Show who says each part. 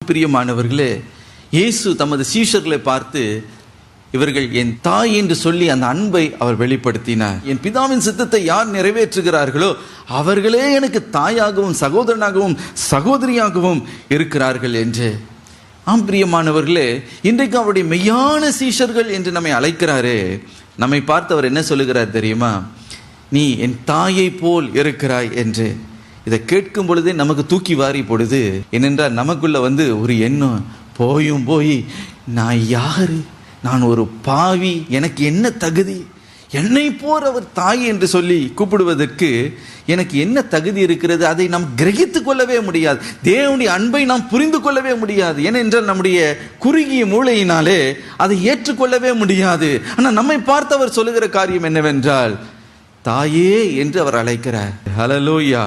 Speaker 1: பிரியமானவர்களே, இயேசு தமது சீஷர்களை பார்த்து, இவர்கள் என் தாய் என்று சொல்லி அந்த அன்பை அவர் வெளிப்படுத்தினார். என் பிதாவின் சித்தத்தை யார் நிறைவேற்றுகிறார்களோ அவர்களே எனக்கு தாயாகவும் சகோதரனாகவும் சகோதரியாகவும் இருக்கிறார்கள் என்று. ஆம் பிரியமானவர்களே, இன்றைக்கு அவருடைய மெய்யான சீஷர்கள் என்று நம்மை அழைக்கிறாரே, நம்மை பார்த்து அவர் என்ன சொல்லுகிறார் தெரியுமா? நீ என் தாயை போல் இருக்கிறாய் என்று. இதை கேட்கும் பொழுதே நமக்கு தூக்கி வாரி போடுது. ஏனென்றால் நமக்குள்ள ஒரு எண்ணம், போய் நான் யாரு, நான் ஒரு பாவி, எனக்கு என்ன தகுதி, என்னை போர் அவர் தாய் என்று சொல்லி கூப்பிடுவதற்கு எனக்கு என்ன தகுதி இருக்கிறது? அதை நாம் கிரகித்து கொள்ளவே முடியாது. தேவனுடைய அன்பை நாம் புரிந்து கொள்ளவே முடியாது. ஏனென்றால் நம்முடைய குறுகிய மூளையினாலே அதை ஏற்றுக்கொள்ளவே முடியாது. ஆனால் நம்மை பார்த்து அவர் சொல்லுகிற காரியம் என்னவென்றால், தாயே என்று அவர் அழைக்கிறார். ஹல்லேலூயா.